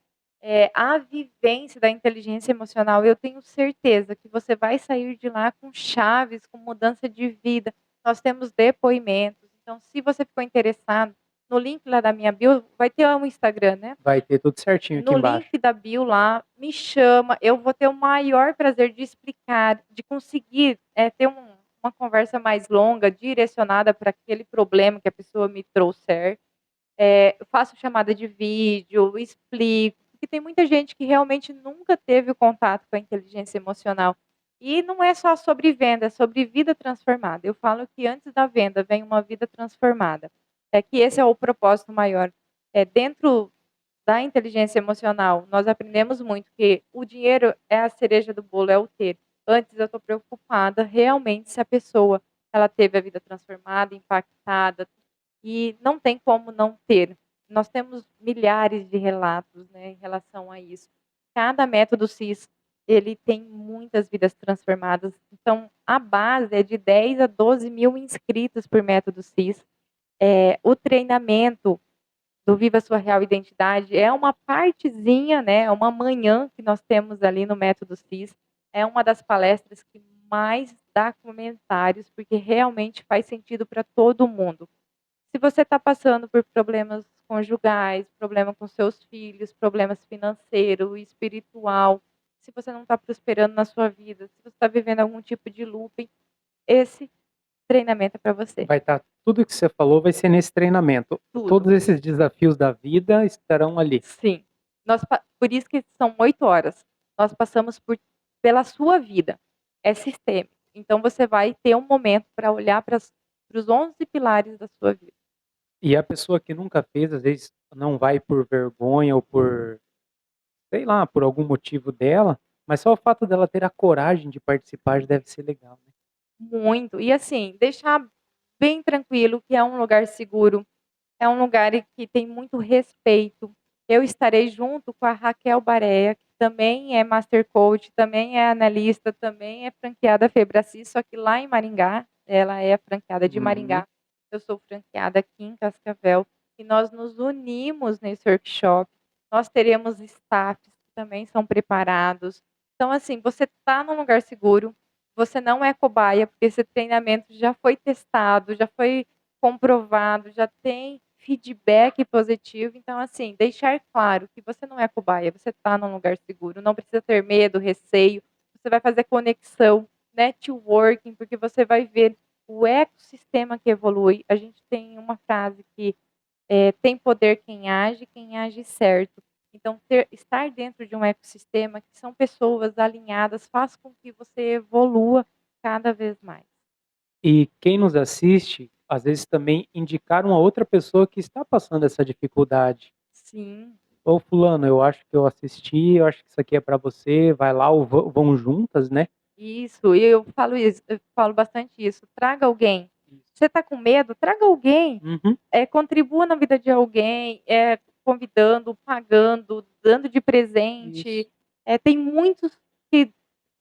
A vivência da inteligência emocional, eu tenho certeza que você vai sair de lá com chaves, com mudança de vida. Nós temos depoimentos. Então, se você ficou interessado, no link lá da minha bio, vai ter um Instagram, né? Vai ter tudo certinho aqui No link embaixo. da bio lá, me chama, eu vou ter o maior prazer de explicar, de conseguir ter uma conversa mais longa, direcionada para aquele problema que a pessoa me trouxer. Eu faço chamada de vídeo, explico, porque tem muita gente que realmente nunca teve o contato com a inteligência emocional. E não é só sobre venda, é sobre vida transformada. Eu falo que antes da venda vem uma vida transformada. É que esse é o propósito maior. Dentro da inteligência emocional, nós aprendemos muito que o dinheiro é a cereja do bolo, é o ter. Antes eu estou preocupada realmente se a pessoa ela teve a vida transformada, impactada, e não tem como não ter. Nós temos milhares de relatos, né, em relação a isso. Cada método CIS, ele tem muitas vidas transformadas. Então, a base é de 10 a 12 mil inscritos por método CIS. O treinamento do Viva Sua Real Identidade é uma partezinha, né, é uma manhã que nós temos ali no método CIS. É uma das palestras que mais dá comentários, porque realmente faz sentido para todo mundo. Se você está passando por problemas conjugais, problema com seus filhos, problemas financeiro, espiritual, se você não está prosperando na sua vida, se você está vivendo algum tipo de looping, esse treinamento é para você. Vai estar tudo que você falou vai ser nesse treinamento. Tudo. Todos esses desafios da vida estarão ali. Sim. Por isso que são 8 horas. Nós passamos pela sua vida. É sistêmico. Então você vai ter um momento para olhar para os 11 pilares da sua vida. E a pessoa que nunca fez, às vezes não vai por vergonha ou por, sei lá, por algum motivo dela, mas só o fato dela ter a coragem de participar já deve ser legal, né? Muito. E assim, deixar bem tranquilo que é um lugar seguro, é um lugar que tem muito respeito. Eu estarei junto com a Raquel Barea, que também é Master Coach, também é analista, também é franqueada Febracis, só que lá em Maringá, ela é franqueada de Uhum. Maringá, eu sou franqueada aqui em Cascavel, e nós nos unimos nesse workshop. Nós teremos staffs que também são preparados. Então, assim, você está num lugar seguro, você não é cobaia, porque esse treinamento já foi testado, já foi comprovado, já tem feedback positivo. Então, assim, deixar claro que você não é cobaia, você está num lugar seguro, não precisa ter medo, receio, você vai fazer conexão, networking, porque você vai ver o ecossistema que evolui. A gente tem uma frase que tem poder quem age certo. Então, estar dentro de um ecossistema que são pessoas alinhadas faz com que você evolua cada vez mais. E quem nos assiste, às vezes também indicar uma outra pessoa que está passando essa dificuldade. Sim, Ô fulano, eu acho que eu assisti, eu acho que isso aqui é para você, vai lá ou vão juntas, né? isso, eu falo bastante isso. Traga alguém. Isso. Você está com medo? Traga alguém. Uhum. Contribua na vida de alguém, convidando, pagando, dando de Isso. presente. Tem muitos que,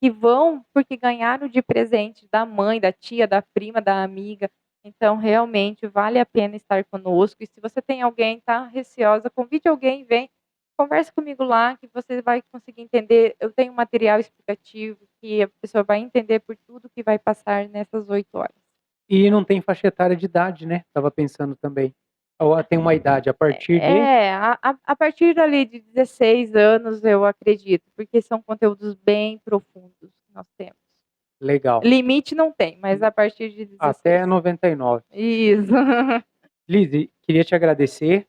que vão porque ganharam de presente da mãe, da tia, da prima, da amiga. Então, realmente, vale a pena estar conosco. E se você tem alguém, está receosa, convide alguém, vem. Converse comigo lá que você vai conseguir entender. Eu tenho um material explicativo que a pessoa vai entender por tudo que vai passar nessas 8 horas. E não tem faixa etária de idade, né, estava pensando também. Ou tem uma idade a partir de A partir ali de 16 anos, eu acredito, porque são conteúdos bem profundos que nós temos. legal. Limite não tem, mas a partir de 16. Até 99. Isso. Lizy, queria te agradecer,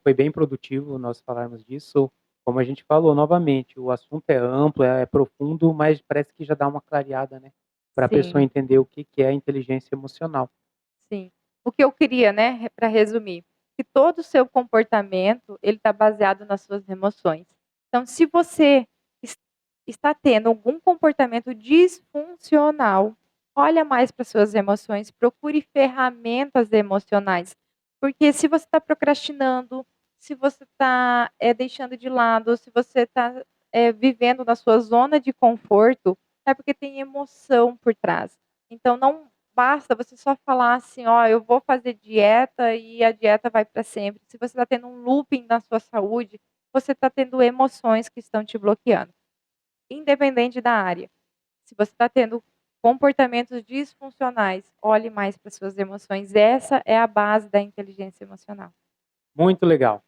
foi bem produtivo nós falarmos disso. Como a gente falou novamente, o assunto é amplo, é profundo, mas parece que já dá uma clareada, né, pra pessoa Sim, entender o que que é inteligência emocional. sim. O que eu queria, né, para resumir, que todo o seu comportamento, ele está baseado nas suas emoções. Então, se você es está tendo algum comportamento disfuncional, olha mais para suas emoções, procure ferramentas emocionais, porque se você está procrastinando, se você está, deixando de lado, se você está, vivendo na sua zona de conforto, é porque tem emoção por trás. Então basta você só falar assim: "Ó, eu vou fazer dieta e a dieta vai para sempre". Se você está tendo um looping na sua saúde, você está tendo emoções que estão te bloqueando, independente da área. Se você está tendo comportamentos disfuncionais, olhe mais para suas emoções. Essa é a base da inteligência emocional. Muito legal.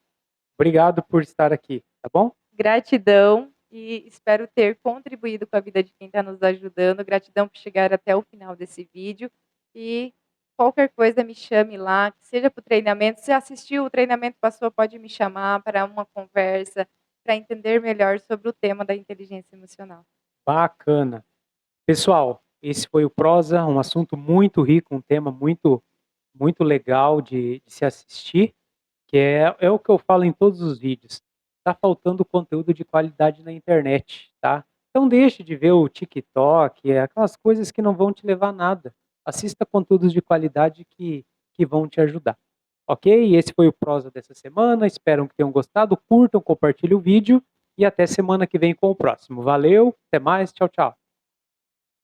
Obrigado por estar aqui, tá bom? Gratidão e espero ter contribuído com a vida de quem está nos ajudando. Gratidão por chegar até o final desse vídeo e qualquer coisa me chame lá, que seja para o treinamento. Se assistiu, o treinamento passou, pode me chamar para uma conversa, para entender melhor sobre o tema da inteligência emocional. Bacana. Pessoal, esse foi o Prosa, um assunto muito rico, um tema muito legal de se assistir, que é o que eu falo em todos os vídeos. Tá faltando conteúdo de qualidade na internet, tá? Então deixe de ver o TikTok, aquelas coisas que não vão te levar a nada. Assista conteúdos de qualidade que vão te ajudar. Ok? Esse foi o Prosa dessa semana. Espero que tenham gostado. Curtam, compartilhem o vídeo e até semana que vem com o próximo. Valeu, até mais, tchau, tchau.